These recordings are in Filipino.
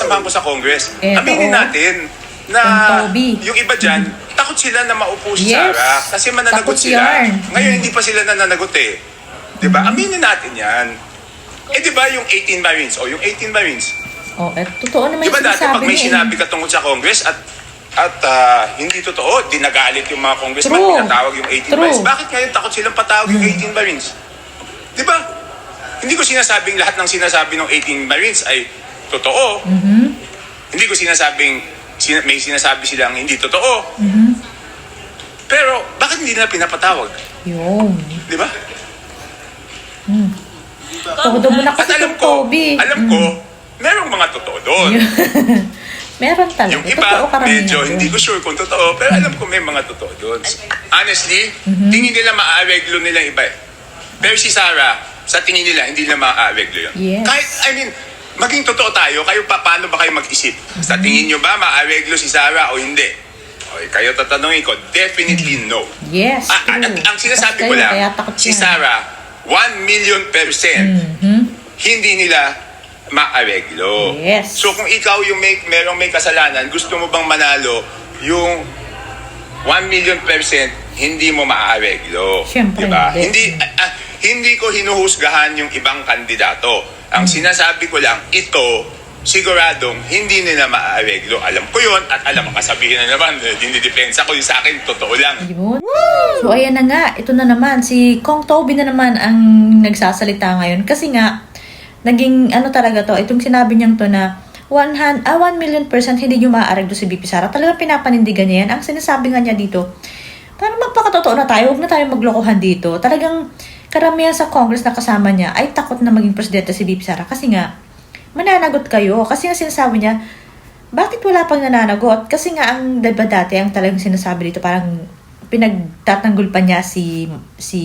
samahan ko sa Congress. Eto, Aminin natin na yung iba dyan, takot sila na maupo si Sara kasi mananagot takot sila. yarn. Ngayon, hindi pa sila nananagot eh. Diba? Aminin natin yan. Eh, diba yung 18 Marines? O, yung 18 Marines. Totoo naman Diba yung dati pag may sinabi ka tungkol sa Congress at hindi totoo, dinagalit yung mga congressman, pinatawag yung 18 Marines. Bakit ngayon takot silang patawag yung 18 Marines? Diba? Hindi ko sinasabing lahat ng sinasabi ng 18 Marines ay totoo. Hindi ko sinasabing may sinasabi silang hindi totoo. Pero bakit hindi nila pinapatawag? Yun. Diba? Todo mo na kasi alam ko, merong mga totoo doon. Meron talaga. Yung iba, medyo hindi ko sure kung totoo, pero alam ko may mga totoo doon. Honestly, tingin nila maaareglo nila iba eh. Pero si Sara, sa tingin nila, hindi nila maaareglo yun. Yes. Kahit, maging totoo tayo, kayo paano ba kayo mag-isip? Sa tingin nyo ba maaareglo si Sara o hindi? Okay, kayo tatanungin ko, definitely no. Yes, ang sinasabi ko lang, si Sara, 1,000,000% hindi nila maareglo. Yes. So kung ikaw yung merong may kasalanan, gusto mo bang manalo yung 1,000,000% hindi mo maareglo? Siyempre, diba? Hindi ko hinuhusgahan yung ibang kandidato. Ang sinasabi ko lang, ito, siguradong hindi nila maareglo. Alam ko yun at alam ang kasabihin na naman, dinidepensa ko yung sa akin, totoo lang. Yun. So ayan na nga, ito na naman, si Kong Toby na naman ang nagsasalita ngayon. Kasi nga, naging talaga to, itong sinabi niyang to na 1,000,000% hindi nyo maaareglo si VP Sara. Talagang pinapanindigan niya yan. Ang sinasabi nga niya dito, parang magpakatotoo na tayo, huwag na tayo maglokohan dito. Talagang karamihan sa Congress na kasama niya ay takot na maging presidente si VP Sara. Kasi nga, mananagot kayo. Kasi nga sinasabi niya, bakit wala pang nananagot? Kasi nga ang diba dati, ang talagang sinasabi dito, parang pinagtatanggol pa niya si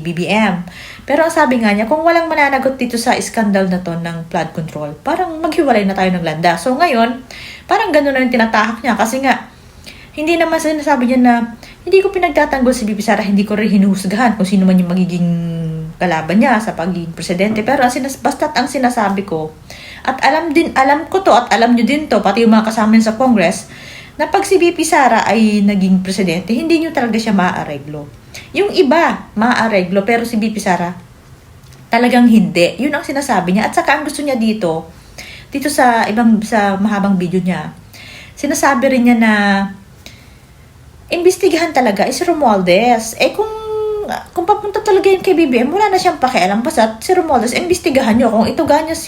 BBM. Pero ang sabi nga niya, kung walang mananagot dito sa iskandal na to ng flood control, parang maghiwalay na tayo ng landa. So ngayon, parang gano'n na yung tinatahak niya. Kasi nga, hindi naman sinasabi niya na, hindi ko pinagtatanggol si VP Sara, hindi ko rin hinuhusgahan kung sino man yung magiging kalaban niya sa pagiging presidente. Pero basta't ang sinasabi ko, at alam ko to, at alam nyo din to, pati yung mga kasama sa Congress, na pag si VP Sara ay naging presidente, hindi nyo talaga siya maaareglo. Yung iba, maaareglo, pero si VP Sara, talagang hindi. Yun ang sinasabi niya. At saka ang gusto niya dito sa mahabang video niya, sinasabi rin niya na, imbestigahan talaga is Romualdez. Kung papunta talaga yun kay BBM, wala na siyang pakialam. Basta si Romualdez, imbestigahan nyo.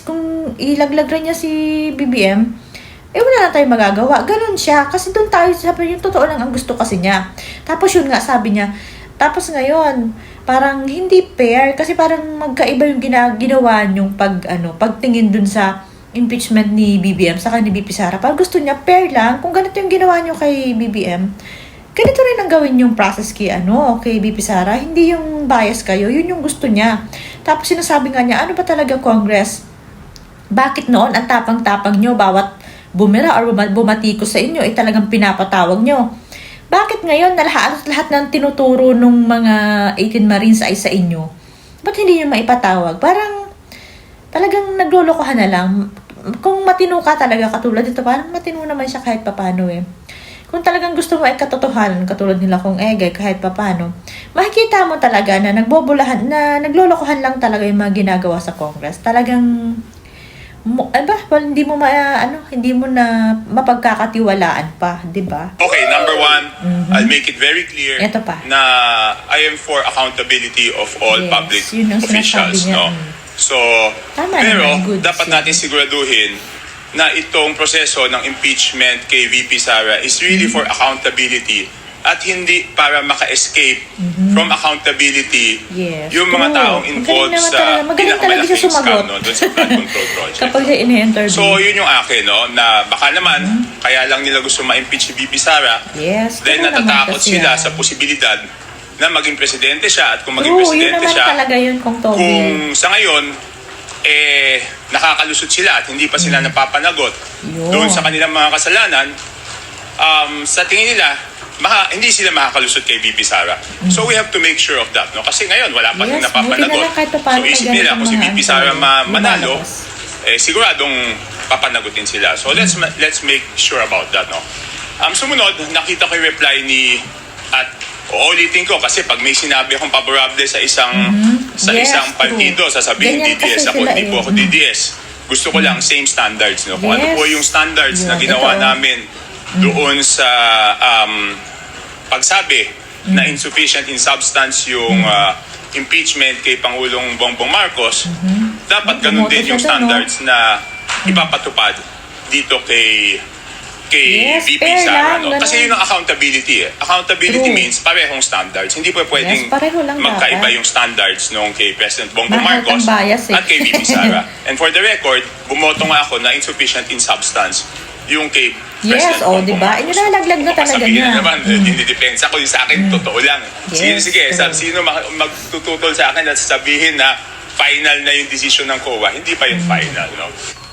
Kung ilaglag rin niya si BBM, wala na tayong magagawa. Ganun siya. Kasi doon tayo, sabi yung totoo lang ang gusto kasi niya. Tapos yun nga, sabi niya, tapos ngayon, parang hindi fair. Kasi parang magkaiba yung ginawa niyong pagtingin dun sa impeachment ni BBM saka ni VP Sara. Parang gusto niya, fair lang. Kung ganito yung ginawa niyo kay BBM, ganito rin ang gawin yung process kay VP Sara. Hindi yung bias kayo. Yun yung gusto niya. Tapos sinasabi nga niya, ano ba talaga Congress? Bakit noon ang tapang-tapang nyo bawat bumira or bumatikos sa inyo ay talagang pinapatawag nyo? Bakit ngayon na lahat ng tinuturo ng mga 18 Marines ay sa inyo? Ba't hindi nyo maipatawag? Parang talagang naglolokohan na lang. Kung matino ka talaga katulad ito, parang matino naman siya kahit papano eh. Kung talagang gusto mo ay katotohanan, katulad nila kung kahit papano, makikita mo talaga na naglolokohan lang talaga yung mga ginagawa sa Congress. Talagang hindi mo na mapagkakatiwalaan pa, di ba? Okay, number one, I'll make it very clear na I am for accountability of all public officials, no? So, pero dapat natin siguraduhin na itong proseso ng impeachment kay VP Sara is really for accountability at hindi para maka-escape from accountability yung mga taong involved sa pinakamalaking scam doon sa flood control project. Kapag ini-interview. So, yun yung akin, no, na baka naman, kaya lang nila gusto ma-impeach si VP Sara, then natatakot sila sa posibilidad na maging presidente siya at kung maging presidente siya, kung sa ngayon, nakakalusot sila at hindi pa sila napapanagot doon sa kanilang mga kasalanan, sa tingin nila, hindi sila makakalusot kay VP Sara. So we have to make sure of that, no? Kasi ngayon wala pa rin napapanagot. So isip nila kung si VP Sara manalo, siguradong papanagutin sila. So let's make sure about that, no? Sumunod, nakita ko yung reply ni, at uulitin ko kasi pag may sinabi akong favorable sa isang isang partido, sasabihin Ganyan DDS kasi ako, sila hindi po ako DDS. Gusto ko lang same standards, no? Kung ano po yung standards na ginawa namin doon sa pagsabi na insufficient in substance yung impeachment kay Pangulong Bongbong Marcos, dapat ganun din yung standards na ipapatupad dito kay VP Sara. No? Kasi yun ang accountability. Accountability means parehong standards. Hindi po pwedeng magkaiba yung standards nung kay President Bongbong Marcos at kay VP Sara. And for the record, bumoto nga ako na insufficient in substance yung kay President Bongbong Marcos. Inalaglag na talaga sabihin niya. na naman, hindi depensa ko. Sa akin, totoo lang. Sige, sino magtututol sa akin at sabihin na final na yung decision ng COA, hindi pa yung final. No?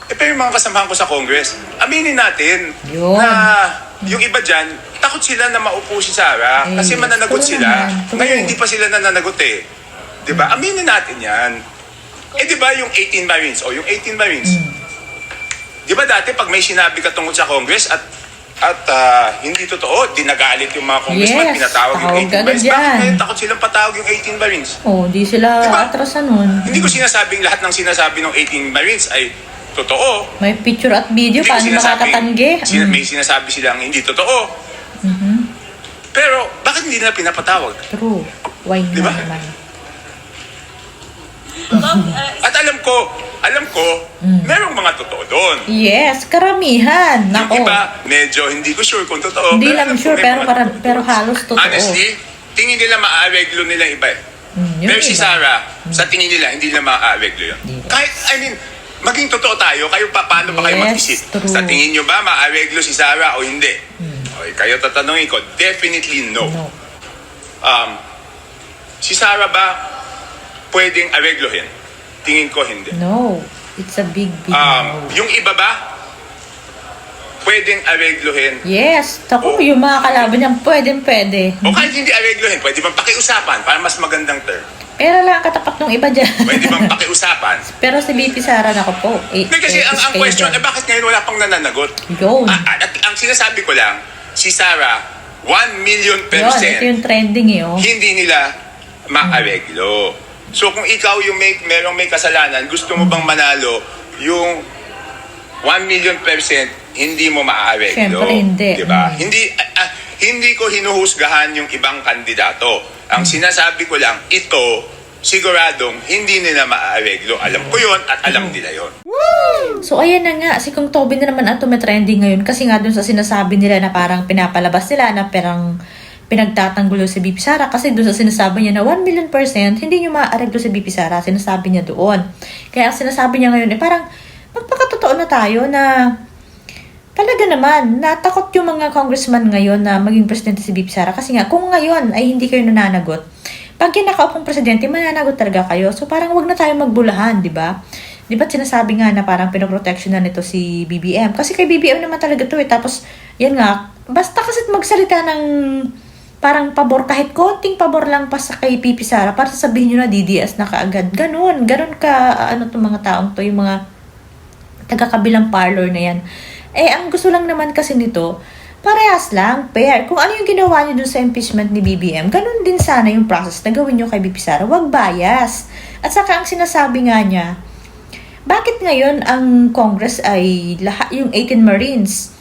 Pero yung mga kasamahan ko sa Congress, aminin natin na yung iba dyan, takot sila na maupo si Sara kasi mananagot sila. Ngayon, hindi pa sila nananagot eh. Diba? Aminin natin yan. Diba yung 18 Marines? Yung 18 Marines. Diba dati pag may sinabi ka tungkol sa Congress at hindi totoo, dinagalit yung mga congressman, pinatawag yung 18 Marines. Bakit ngayon takot silang patawag yung 18 Marines? Di sila atrasan nun. Hindi ko sinasabing lahat ng sinasabi ng 18 Marines ay totoo. May picture at video, paano makakatanggi? May sinasabi silang hindi totoo. Pero, bakit hindi nila pinapatawag? True. Why diba? naman? At alam ko, merong mga totoo doon. Yes, karamihan. Yung iba, medyo hindi ko sure kung totoo. Hindi lang sure, pero halos totoo. Honestly, tingin nila maaareglo nila iba eh. Pero si Sara, sa tingin nila, hindi nila maaareglo yun. Kahit, maging totoo tayo, kayo paano ba kayo mag-isip? Sa tingin nyo ba maareglo si Sara o hindi? Okay, kayo tatanungin ko, definitely no. Si Sara ba pwedeng areglohin? Tingin ko hindi. No, it's a big no. Yung iba ba pwedeng areglohin? Yes, yung mga kalaban niyan pwede. O kahit hindi areglohin, pwede bang pakiusapan para mas magandang term? Pero lang katapat ng iba dyan. Pwede bang pakiusapan? Pero si VP Sara na po. Kasi ang question, bakit ngayon wala pang nananagot? Yun. At ang sinasabi ko lang, si Sara, 1 million %. Ito yung trending Hindi nila maareglo. So kung ikaw yung merong may kasalanan, gusto mo bang manalo yung 1 million %, hindi mo maareglo. Siyempre hindi. Diba? Hindi ko hinuhusgahan yung ibang kandidato. Ang sinasabi ko lang, ito, siguradong hindi nila maareglo. Alam ko yon at alam nila yon. So ayan na nga, si Kung Toby na naman ang tumitrending ngayon kasi nga dun sa sinasabi nila na parang pinapalabas nila na parang pinagtatanggulo si VP Sara kasi dun sa sinasabi niya na 1 million %, hindi nyo maareglo si VP Sara. Sinasabi niya doon. Kaya ang sinasabi niya ngayon parang magpakatotoo na tayo na talaga naman, natakot yung mga congressman ngayon na maging presidente si VP Sara kasi nga kung ngayon ay hindi kayo nananagot, pag kinakaupong presidente, mananagot talaga kayo. So parang wag na tayo magbulahan, di ba? Di ba sinasabi nga na parang pinoprotection na nito si BBM? Kasi kay BBM naman talaga to eh. Tapos, yan nga, basta kasi magsalita ng parang pabor, kahit konting pabor lang pa sa kay VP Sara para sasabihin nyo na DDS na kaagad. Ganun ka, itong mga taong to, yung mga taga-kabilang parlor na yan. Ang gusto lang naman kasi nito, parehas lang, fair. Kung ano yung ginawa niyo dun sa impeachment ni BBM, ganun din sana yung process na gawin niyo kay VP Sara. Huwag bias. At saka ang sinasabi nga niya, bakit ngayon ang Congress ay yung 18 Marines?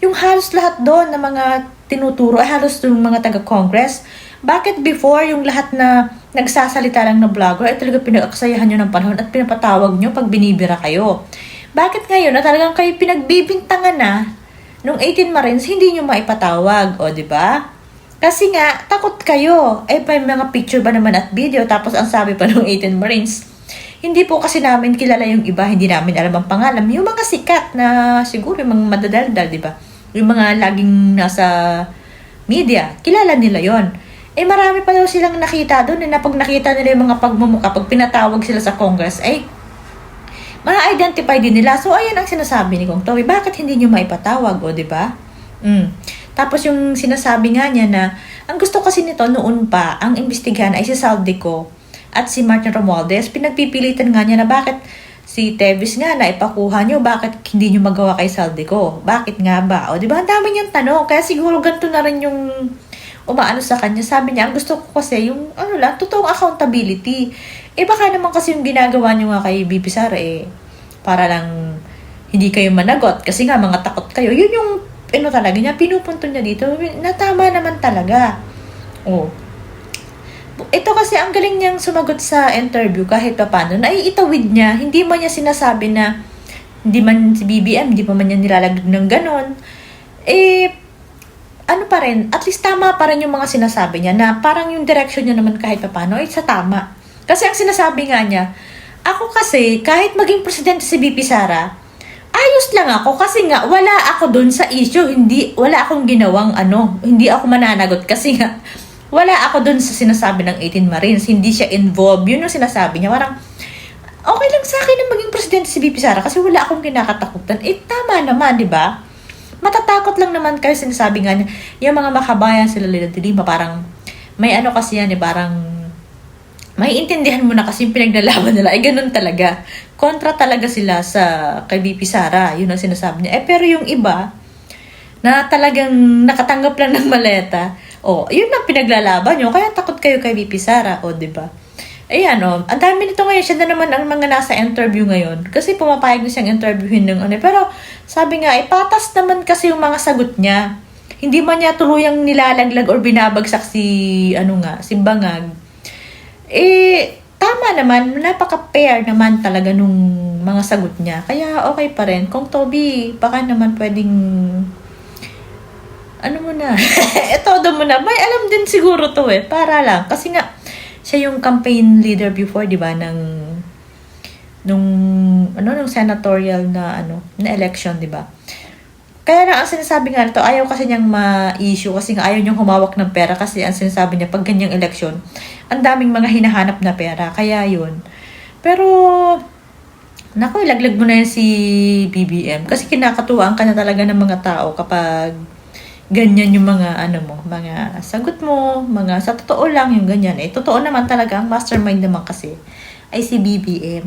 Yung halos lahat doon na mga tinuturo ay halos yung mga taga-Congress. Bakit before yung lahat na nagsasalita lang na vlogger ay talaga pinag-aksayahan nyo ng panahon at pinapatawag nyo pag binibira kayo? Bakit ngayon na talagang kayo pinagbibintangan na nung 18 Marines, hindi nyo maipatawag, di ba? Kasi nga, takot kayo. May mga picture ba naman at video, tapos ang sabi pa nung 18 Marines, hindi po kasi namin kilala yung iba, hindi namin alam ang pangalan. Yung mga sikat na siguro, yung mga madadaldal, di ba? Yung mga laging nasa media, kilala nila yon. Marami pa daw silang nakita doon, na pag nakita nila yung mga pagmumukha, pag pinatawag sila sa Congress, ma-identify din nila. So, ayan ang sinasabi ni Kung Toby. Bakit hindi nyo maipatawag, di ba? Tapos yung sinasabi nga niya na, ang gusto kasi nito noon pa, ang imbestigahan ay si Saldico at si Martin Romualdez. Pinagpipilitan nga niya na bakit Si Tevis nga, naipakuha nyo, bakit hindi nyo magawa kay Saldico? Bakit nga ba? O, di ba? Ang dami niyang tanong. Kaya siguro ganito na rin yung umaano sa kanya. Sabi niya, ang gusto ko kasi yung, totoong accountability. Baka naman kasi yung ginagawa nyo nga kay BP Sara, para lang hindi kayo managot. Kasi nga, mga takot kayo. Yun yung, talaga niya, pinupunto niya dito. Natama naman talaga. Ito kasi ang galing niyang sumagot sa interview kahit pa paano. Naiitawid niya. Hindi man niya sinasabi na hindi man si BBM, hindi pa man niya nilalagdag ng ganon. Pa rin, at least tama pa rin yung mga sinasabi niya na parang yung direction niya naman kahit pa paano ay sa tama. Kasi ang sinasabi nga niya, ako kasi kahit maging presidente si BP Sara, ayos lang ako kasi nga wala ako dun sa issue. Wala akong ginawang hindi ako mananagot kasi nga wala ako dun sa sinasabi ng 18 Marines. Hindi siya involved. Yun yung sinasabi niya. Parang, okay lang sa akin na maging presidente si BP Sara kasi wala akong kinakatakutan. Tama naman, di ba? Matatakot lang naman kayo, sinasabi nga niya. Yung mga makabayan sila Dilima, parang, may kasi yan, parang, may intindihan mo na kasi yung pinaglalaban nila. Ganun talaga. Kontra talaga sila sa kay BP Sara. Yun ang sinasabi niya. Pero yung iba, na talagang nakatanggap lang ng maleta, yun ang pinaglalaban nyo. Kaya takot kayo kay BP Sara, diba? Ayan, ang dami nito ngayon. Siya na naman ang mga nasa interview ngayon. Kasi pumapayag na siyang interviewin ng Pero, sabi nga, patas naman kasi yung mga sagot niya. Hindi man niya tuluyang nilalaglag or binabagsak si Bangag. Tama naman. Napaka-fair naman talaga nung mga sagot niya. Kaya, okay pa rin. Kung Toby, baka naman pwedeng todo mo na. May alam din siguro to para lang. Kasi nga, siya yung campaign leader before, di ba, nung senatorial na election, di ba? Kaya na ang sinasabi nga nito, ayaw kasi niyang ma-issue kasi nga ayaw niyang humawak ng pera kasi ang sinasabi niya, pag ganyang election, ang daming mga hinahanap na pera. Kaya yun. Pero, ilaglag mo na yan si BBM kasi kinakatuwaan ka na talaga ng mga tao kapag ganyan yung mga mga sagot mo, sa totoo lang yung ganyan. Totoo naman talaga, ang mastermind naman kasi ay si BBM.